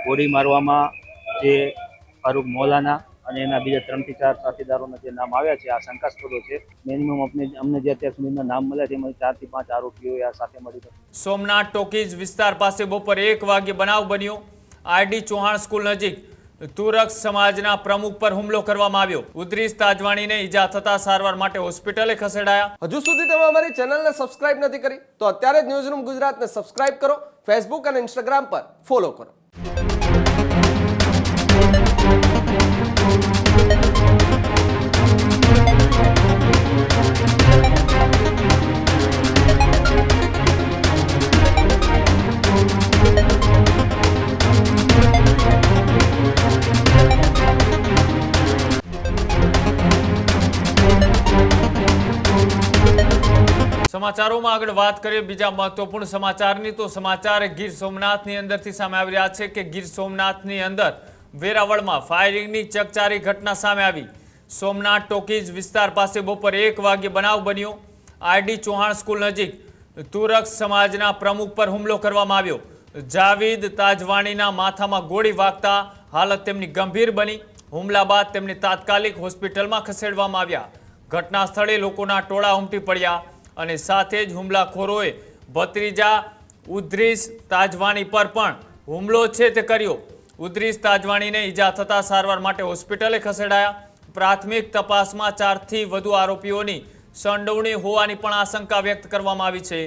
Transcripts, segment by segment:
ગોળી મારવામાં જે ફારૂક મૌલાના અને એના બીજા 3 થી 4 સાથીદારોના જે નામ આવ્યા છે આ શંકાસ્પદો છે। મિનિમમ અમને જે અત્યાર સુધીના નામ મળ્યા તેમાં 4 થી 5 આરોપીઓ આ સાથે મળી। સોમનાથ ટોકીઝ વિસ્તાર પાસે બપોરે 1 વાગે બનાવ બન્યો। આરડી ચૌહાણ સ્કૂલ નજીક તુરક સમાજના પ્રમુખ પર હુમલો કરવામાં આવ્યો। ઉદ્રીસ તાજવાણીને ઈજા થતા સારવાર માટે હોસ્પિટલે ખસેડાયા। હજુ સુધી તમે અમારી ચેનલને સબસ્ક્રાઇબ નથી કરી તો અત્યારે જ ન્યૂઝરૂમ ગુજરાતને સબસ્ક્રાઇબ કરો, ફેસબુક અને ઇન્સ્ટાગ્રામ પર ફોલો કરો। સમાચારોમાં આગળ વાત કરીએ બીજા મહત્વપૂર્ણ સમાચારની તો સમાચાર ગીર સોમનાથની અંદરથી સામે આવી રહ્યા છે કે ગીર સોમનાથની અંદર વેરાવળમાં ફાયરિંગની ચકચારી ઘટના સામે આવી। સોમનાથ ટોકીઝ વિસ્તાર પાસે બપોરે 1 વાગે બનાવ બન્યો। આરડી ચૌહાણ સ્કૂલ નજીક તુરક સમાજના પ્રમુખ પર હુમલો કરવામાં આવ્યો। જાવેદ તાજવાણીના માથામાં ગોળી વાગતા હાલત તેમની ગંભીર બની। હુમલા બાદ તેમને તાત્કાલિક હોસ્પિટલમાં ખસેડવામાં આવ્યા। ઘટના સ્થળે લોકોના ટોળા ઉમટી પડ્યા અને સાથે જ હુમલાખોરોએ ભત્રીજા ઉદ્રીસ તાજવાણી પર પણ હુમલો છે તે કર્યો। ઉદ્રીસ તાજવાણીને ઈજા થતા સારવાર માટે હોસ્પિટલે ખસેડાયા। પ્રાથમિક તપાસમાં 4 થી વધુ આરોપીઓની સંડોવણી હોવાની પણ આશંકા વ્યક્ત કરવામાં આવી છે।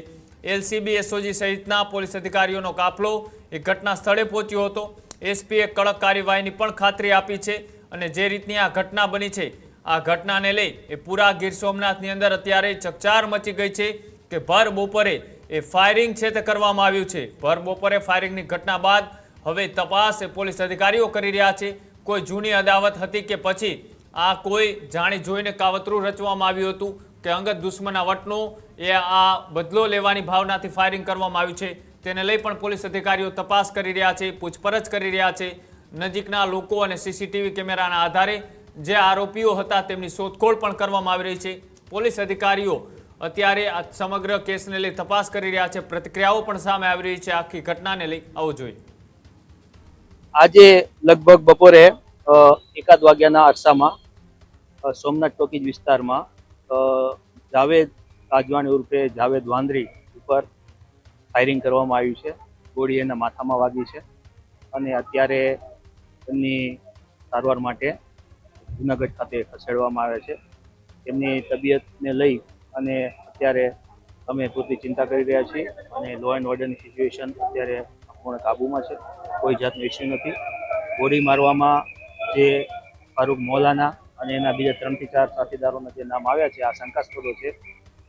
એલસીબી એસઓજી સહિતના પોલીસ અધિકારીઓનો કાફલો એ ઘટના સ્થળે પહોંચ્યો હતો। એસપીએ કડક કાર્યવાહીની પણ ખાતરી આપી છે અને જે રીતની આ ઘટના બની છે આ ઘટનાને લઈ એ પૂરા ગીર સોમનાથની અંદર અત્યારે ચકચાર મચી ગઈ છે કે ભર બપોરે એ ફાયરિંગ છે તે કરવામાં આવ્યું છે। ભર બપોરે ફાયરિંગની ઘટના બાદ હવે તપાસ એ પોલીસ અધિકારીઓ કરી રહ્યા છે। કોઈ જૂની અદાવત હતી કે પછી આ કોઈ જાણી જોઈને કાવતરું રચવામાં આવ્યું હતું કે અંગત દુશ્મના વટનો એ આ બદલો લેવાની ભાવનાથી ફાયરિંગ કરવામાં આવ્યું છે તેને લઈ પણ પોલીસ અધિકારીઓ તપાસ કરી રહ્યા છે, પૂછપરછ કરી રહ્યા છે। નજીકના લોકો અને સીસીટીવી કેમેરાના આધારે જે આરોપીઓ હતા તેમની શોધખોળ પણ કરવામાં આવી રહી છે। પોલીસ અધિકારીઓ અત્યારે આ સમગ્ર કેસને લઈ તપાસ કરી રહ્યા છે। પ્રતિક્રિયાઓ પણ સામે આવી રહી છે આખી ઘટનાને લઈ આવો જોઈએ। આજે લગભગ બપોરે 1 વાગ્યાના અરસામાં સોમનાથ ટોકીજ વિસ્તારમાં જાવેદ તાજવાણી ઉર્ફે જાવેદ વાંદરી ઉપર ફાયરિંગ કરવામાં આવ્યું છે। ગોળી એના માથામાં વાગી છે અને અત્યારે તેમની સારવાર માટે જૂનાગઢ ખાતે ખસેડવામાં આવે છે। તેમની તબિયતને લઈ અને અત્યારે અમે પૂરતી ચિંતા કરી રહ્યા છીએ અને લો એન્ડ ઓર્ડરની સિચ્યુએશન અત્યારે સંપૂર્ણ કાબૂમાં છે। કોઈ જાતનો ઇસ્યુ નથી। ગોળી મારવામાં જે ફારૂક મૌલાના અને એના બીજા 3 થી 4 સાથીદારોના જે નામ આવ્યા છે આ શંકાસ્પદો છે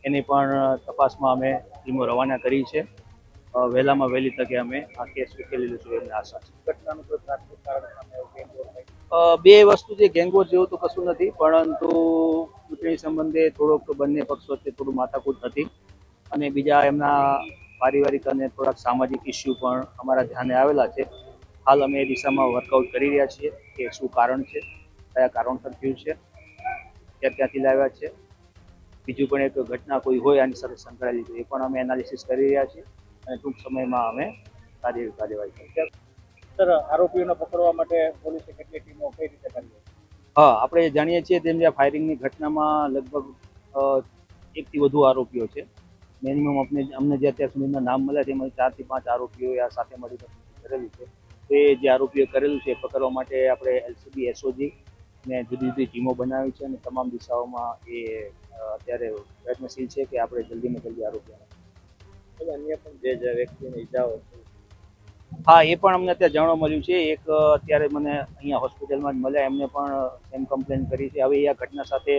એની પણ તપાસમાં અમે ટીમો રવાના કરી છે। વહેલામાં વહેલી તકે અમે આ કેસ ઉકેલી લઈશું એવી આશા છે। ઘટનાનું કોઈ પ્રાથમિક કારણ બે વસ્તુ છે, ગેંગવોર જેવું તો કશું નથી, પરંતુ ચૂંટણી સંબંધે થોડોક બંને પક્ષ વચ્ચે થોડું માથાકૂટ હતી અને બીજા એમના પારિવારિક અને થોડાક સામાજિક ઇસ્યુ પણ અમારા ધ્યાને આવેલા છે। હાલ અમે એ દિશામાં વર્કઆઉટ કરી રહ્યા છીએ કે શું કારણ છે, કયા કારણસર થયું છે, ક્યાંથી લાવ્યા છે। બીજું પણ એક ઘટના કોઈ હોય આની સાથે સંકળાયેલી છે એ પણ અમે એનાલિસિસ કરી રહ્યા છીએ અને ટૂંક સમયમાં અમે સારી કાર્યવાહી કરીશું। સર, આરોપીઓને પકડવા માટે પોલીસે કેટલી ટીમો કઈ રીતે કરી? હા, આપણે જાણીએ છીએ તેમ જે ફાયરિંગની ઘટનામાં લગભગ 1 થી વધુ આરોપીઓ છે। મિનિમમ અમને જે અત્યાર સુધીના નામ મળ્યા તેમાં 4 થી 5 આરોપીઓ આ સાથે મળીને કરેલું છે। તે જે આરોપીઓ કરેલું છે પકડવા માટે આપણે એલસીબી એસઓજી ને જુદી જુદી ટીમો બનાવી છે અને તમામ દિશાઓમાં એ અત્યારે પ્રયત્નશીલ છે કે આપણે જલ્દીમાં જલ્દી આરોપીઓને અન્ય પણ જે વ્યક્તિને ઈજાઓ હા, એ પણ અમને અત્યારે જાણવા મળ્યું છે। એક અત્યારે મને અહીંયા હોસ્પિટલમાં જ મળ્યા, એમને પણ સેમ કમ્પ્લેન કરી છે। હવે આ ઘટના સાથે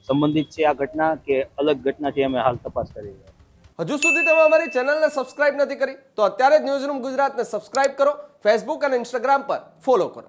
સંબંધિત છે આ ઘટના કે અલગ ઘટના છે અમે હાલ તપાસ કરી રહ્યા છીએ। હજુ સુધી તમે અમારી ચેનલને સબસ્ક્રાઇબ નથી કરી તો અત્યારે જ ન્યૂઝરૂમ ગુજરાતને સબસ્ક્રાઇબ કરો, ફેસબુક અને ઇન્સ્ટાગ્રામ પર ફોલો કરો।